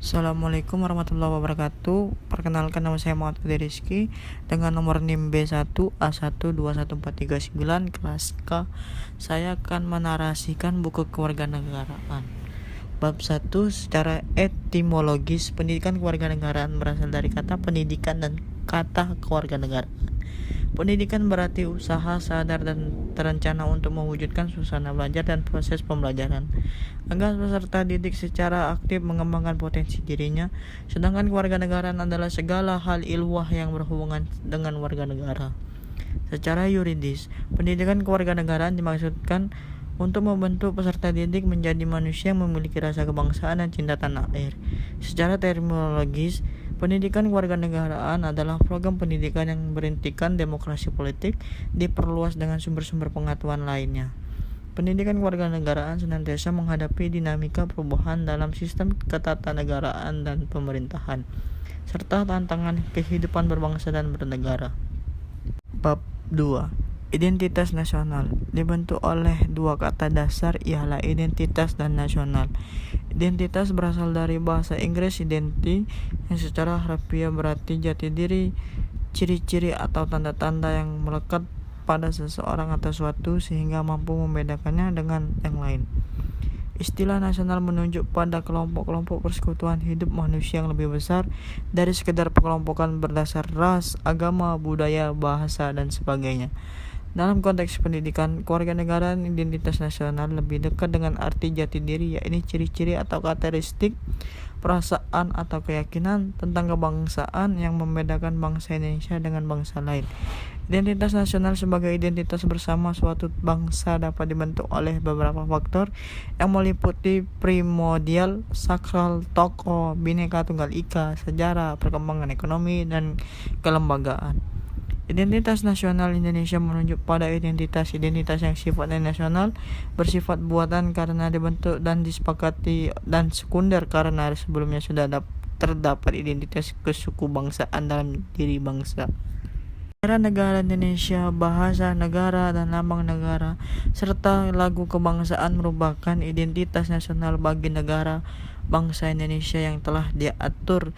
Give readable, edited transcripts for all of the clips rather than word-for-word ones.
Assalamualaikum warahmatullahi wabarakatuh. Perkenalkan, nama saya Muhammad Fadil Rizky dengan nomor NIM B1A1214339 kelas K. Saya akan menarasikan buku kewarganegaraan. Bab 1, secara etimologis, pendidikan kewarganegaraan berasal dari kata pendidikan dan kata kewarganegaraan. Pendidikan berarti usaha sadar dan terencana untuk mewujudkan suasana belajar dan proses pembelajaran agar peserta didik secara aktif mengembangkan potensi dirinya, sedangkan kewarganegaraan adalah segala hal ilmuah yang berhubungan dengan warga negara. Secara yuridis, pendidikan kewarganegaraan dimaksudkan untuk membentuk peserta didik menjadi manusia yang memiliki rasa kebangsaan dan cinta tanah air. Secara terminologis, pendidikan kewarganegaraan adalah program pendidikan yang berintikan demokrasi politik diperluas dengan sumber-sumber pengetahuan lainnya. Pendidikan kewarganegaraan senantiasa menghadapi dinamika perubahan dalam sistem ketatanegaraan dan pemerintahan, serta tantangan kehidupan berbangsa dan bernegara. Bab 2. Identitas nasional dibentuk oleh dua kata dasar, ialah identitas dan nasional. Identitas berasal dari bahasa Inggris identity, yang secara harfiah berarti jati diri, ciri-ciri atau tanda-tanda yang melekat pada seseorang atau suatu sehingga mampu membedakannya dengan yang lain. Istilah nasional menunjuk pada kelompok-kelompok persekutuan hidup manusia yang lebih besar dari sekedar pengelompokan berdasar ras, agama, budaya, bahasa, dan sebagainya. Dalam konteks pendidikan kewarganegaraan, identitas nasional lebih dekat dengan arti jati diri, yaitu ciri-ciri atau karakteristik, perasaan atau keyakinan tentang kebangsaan yang membedakan bangsa Indonesia dengan bangsa lain. Identitas nasional sebagai identitas bersama suatu bangsa dapat dibentuk oleh beberapa faktor yang meliputi primordial, sakral, tokoh, Bhinneka Tunggal Ika, sejarah, perkembangan ekonomi, dan kelembagaan. Identitas nasional Indonesia menunjuk pada identitas yang sifatnya nasional, bersifat buatan karena dibentuk dan disepakati, dan sekunder karena sebelumnya sudah terdapat identitas kesukubangsaan dalam diri bangsa. Bendera negara Indonesia, bahasa negara, dan lambang negara, serta lagu kebangsaan merupakan identitas nasional bagi negara bangsa Indonesia yang telah diatur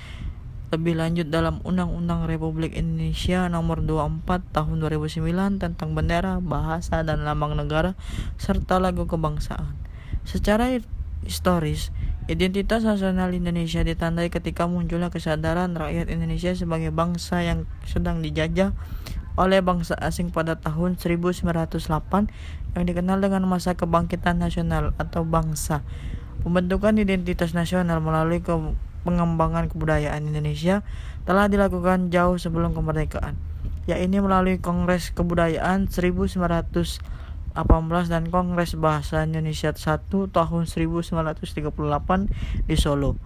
lebih lanjut dalam Undang-Undang Republik Indonesia Nomor 24 Tahun 2009 tentang bendera, bahasa, dan lambang negara serta lagu kebangsaan. Secara historis, identitas nasional Indonesia ditandai ketika munculnya kesadaran rakyat Indonesia sebagai bangsa yang sedang dijajah oleh bangsa asing pada tahun 1908 yang dikenal dengan masa kebangkitan nasional atau bangsa. Pembentukan identitas nasional melalui pengembangan kebudayaan Indonesia telah dilakukan jauh sebelum kemerdekaan, yaitu melalui Kongres Kebudayaan 1918 dan Kongres Bahasa Indonesia I tahun 1938 di Solo.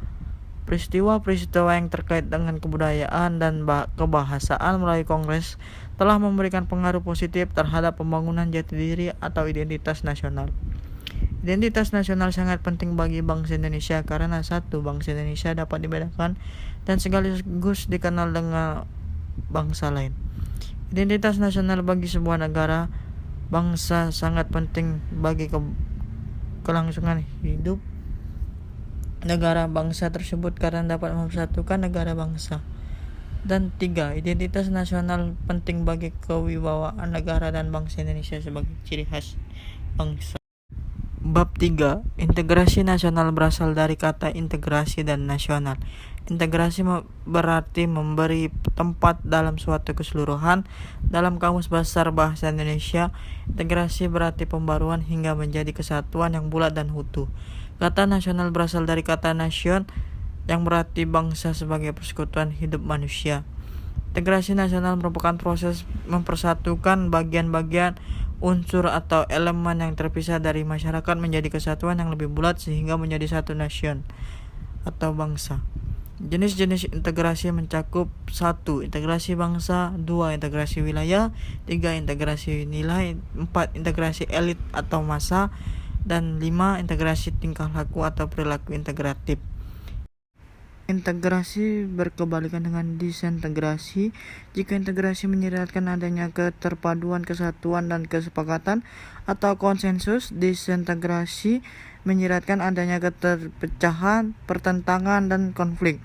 Peristiwa-peristiwa yang terkait dengan kebudayaan dan kebahasaan melalui Kongres telah memberikan pengaruh positif terhadap pembangunan jati diri atau identitas nasional. Identitas nasional sangat penting bagi bangsa Indonesia karena satu, bangsa Indonesia dapat dibedakan dan sekaligus dikenal dengan bangsa lain. Identitas nasional bagi sebuah negara bangsa sangat penting bagi kelangsungan hidup negara bangsa tersebut karena dapat mempersatukan negara bangsa. Dan 3, identitas nasional penting bagi kewibawaan negara dan bangsa Indonesia sebagai ciri khas bangsa. Bab 3. Integrasi nasional berasal dari kata integrasi dan nasional. Integrasi berarti memberi tempat dalam suatu keseluruhan. Dalam Kamus Besar Bahasa Indonesia, integrasi berarti pembaruan hingga menjadi kesatuan yang bulat dan utuh. Kata nasional berasal dari kata nation yang berarti bangsa sebagai persekutuan hidup manusia. Integrasi nasional merupakan proses mempersatukan bagian-bagian unsur atau elemen yang terpisah dari masyarakat menjadi kesatuan yang lebih bulat sehingga menjadi satu nation atau bangsa. Jenis-jenis integrasi mencakup 1. Integrasi bangsa, 2. Integrasi wilayah, 3. Integrasi nilai, 4. Integrasi elit atau massa, dan 5. Integrasi tingkah laku atau perilaku integratif. Integrasi berkebalikan dengan disintegrasi. Jika integrasi menyiratkan adanya keterpaduan, kesatuan, dan kesepakatan atau konsensus, disintegrasi menyiratkan adanya keterpecahan, pertentangan, dan konflik.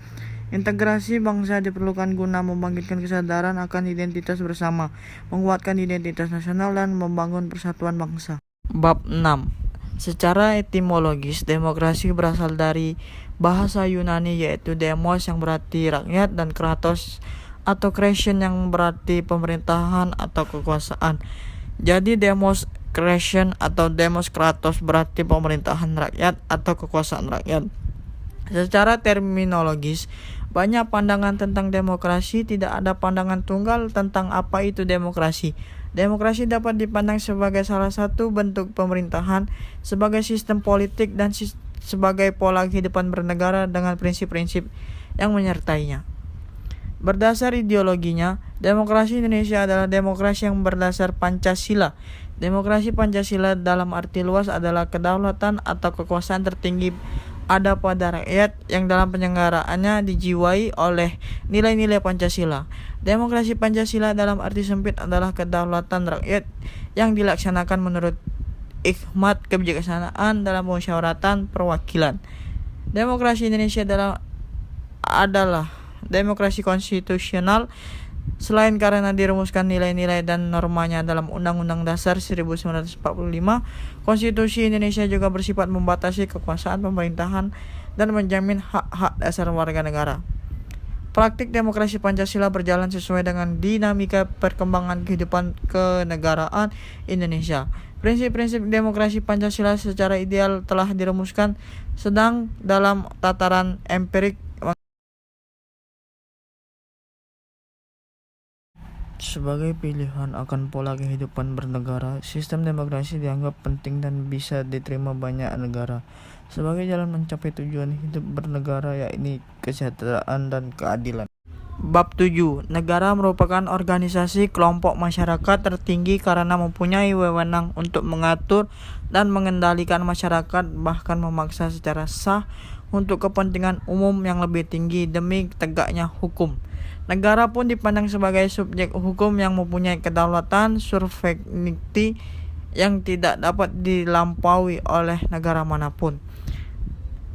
Integrasi bangsa diperlukan guna membangkitkan kesadaran akan identitas bersama, menguatkan identitas nasional, dan membangun persatuan bangsa. Bab 6. Secara etimologis, demokrasi berasal dari bahasa Yunani yaitu demos yang berarti rakyat dan kratos atau kreation yang berarti pemerintahan atau kekuasaan. Jadi demos creation atau demos kratos berarti pemerintahan rakyat atau kekuasaan rakyat. Secara terminologis, banyak pandangan tentang demokrasi, tidak ada pandangan tunggal tentang apa itu demokrasi. Demokrasi dapat dipandang sebagai salah satu bentuk pemerintahan, sebagai sistem politik, dan sebagai pola kehidupan bernegara dengan prinsip-prinsip yang menyertainya. Berdasar ideologinya, demokrasi Indonesia adalah demokrasi yang berdasar Pancasila. Demokrasi Pancasila dalam arti luas adalah kedaulatan atau kekuasaan tertinggi ada pada rakyat yang dalam penyelenggaraannya dijiwai oleh nilai-nilai Pancasila. Demokrasi Pancasila dalam arti sempit adalah kedaulatan rakyat yang dilaksanakan menurut hikmat kebijaksanaan dalam musyawaratan perwakilan. Demokrasi Indonesia adalah demokrasi konstitusional selain karena dirumuskan nilai-nilai dan normanya dalam Undang-Undang Dasar 1945, Konstitusi Indonesia juga bersifat membatasi kekuasaan pemerintahan dan menjamin hak-hak dasar warga negara. Praktik demokrasi Pancasila berjalan sesuai dengan dinamika perkembangan kehidupan kenegaraan Indonesia. Prinsip-prinsip demokrasi Pancasila secara ideal telah dirumuskan, sedang dalam tataran empirik sebagai pilihan akan pola kehidupan bernegara, sistem demokrasi dianggap penting dan bisa diterima banyak negara sebagai jalan mencapai tujuan hidup bernegara, yakni kesejahteraan dan keadilan. Bab 7. Negara merupakan organisasi kelompok masyarakat tertinggi karena mempunyai wewenang untuk mengatur dan mengendalikan masyarakat, bahkan memaksa secara sah untuk kepentingan umum yang lebih tinggi demi tegaknya hukum. Negara pun dipandang sebagai subjek hukum yang mempunyai kedaulatan sovereignty yang tidak dapat dilampaui oleh negara manapun.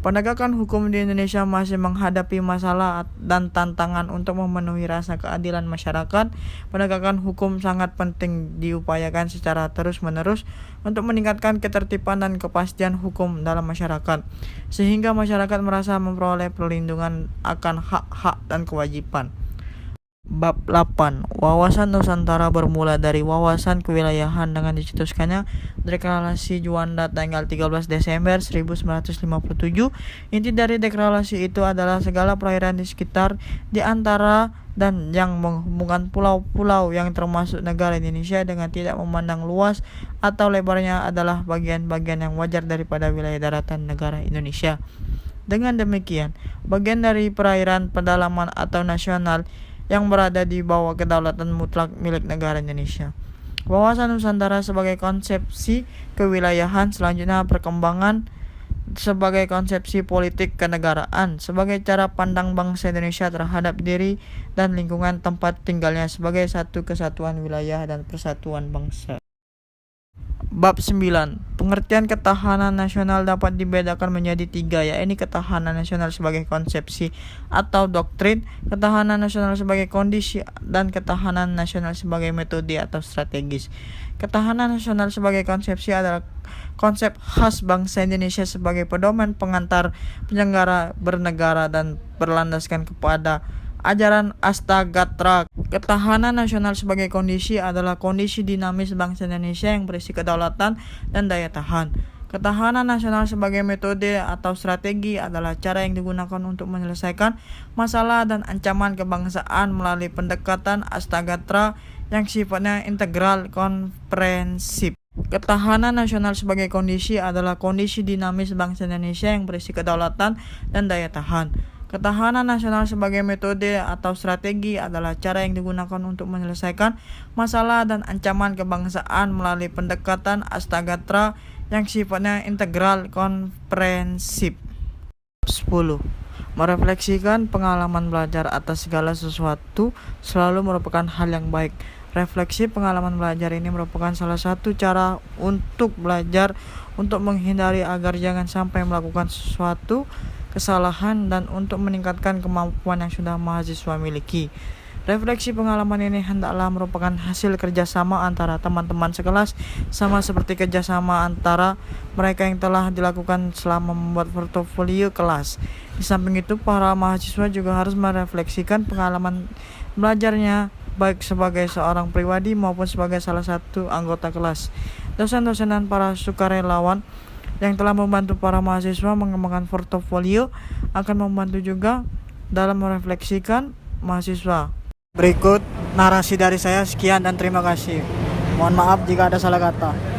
Penegakan hukum di Indonesia masih menghadapi masalah dan tantangan untuk memenuhi rasa keadilan masyarakat. Penegakan hukum sangat penting diupayakan secara terus-menerus untuk meningkatkan ketertiban dan kepastian hukum dalam masyarakat, sehingga masyarakat merasa memperoleh perlindungan akan hak-hak dan kewajiban. Bab 8. Wawasan Nusantara bermula dari wawasan kewilayahan dengan dicetuskannya Deklarasi Juanda tanggal 13 Desember 1957. Inti dari deklarasi itu adalah segala perairan di sekitar, di antara, dan yang menghubungkan pulau-pulau yang termasuk negara Indonesia dengan tidak memandang luas atau lebarnya adalah bagian-bagian yang wajar daripada wilayah daratan negara Indonesia. Dengan demikian, bagian dari perairan pedalaman atau nasional yang berada di bawah kedaulatan mutlak milik negara Indonesia. Wawasan Nusantara sebagai konsepsi kewilayahan, selanjutnya perkembangan sebagai konsepsi politik kenegaraan, sebagai cara pandang bangsa Indonesia terhadap diri dan lingkungan tempat tinggalnya sebagai satu kesatuan wilayah dan persatuan bangsa. Bab 9. Pengertian ketahanan nasional dapat dibedakan menjadi 3, yaitu ketahanan nasional sebagai konsepsi atau doktrin, ketahanan nasional sebagai kondisi, dan ketahanan nasional sebagai metode atau strategis. Ketahanan nasional sebagai konsepsi adalah konsep khas bangsa Indonesia sebagai pedoman pengantar penyelenggara bernegara dan berlandaskan kepada ajaran Astagatra. Ketahanan nasional sebagai kondisi adalah kondisi dinamis bangsa Indonesia yang berisi kedaulatan dan daya tahan. Ketahanan nasional sebagai metode atau strategi adalah cara yang digunakan untuk menyelesaikan masalah dan ancaman kebangsaan melalui pendekatan Astagatra yang sifatnya integral komprehensif. Ketahanan nasional sebagai kondisi adalah kondisi dinamis bangsa Indonesia yang berisi kedaulatan dan daya tahan. Ketahanan nasional sebagai metode atau strategi adalah cara yang digunakan untuk menyelesaikan masalah dan ancaman kebangsaan melalui pendekatan Astagatra yang sifatnya integral komprehensif. 10. Merefleksikan pengalaman belajar atas segala sesuatu selalu merupakan hal yang baik. Refleksi pengalaman belajar ini merupakan salah satu cara untuk belajar untuk menghindari agar jangan sampai melakukan sesuatu kesalahan dan untuk meningkatkan kemampuan yang sudah mahasiswa miliki. Refleksi pengalaman ini hendaklah merupakan hasil kerjasama antara teman-teman sekelas, sama seperti kerjasama antara mereka yang telah dilakukan selama membuat portofolio kelas. Di samping itu, para mahasiswa juga harus merefleksikan pengalaman belajarnya, baik sebagai seorang pribadi maupun sebagai salah satu anggota kelas. Dosen-dosen dan para sukarelawan yang telah membantu para mahasiswa mengembangkan portofolio akan membantu juga dalam merefleksikan mahasiswa. Berikut narasi dari saya, sekian dan terima kasih. Mohon maaf jika ada salah kata.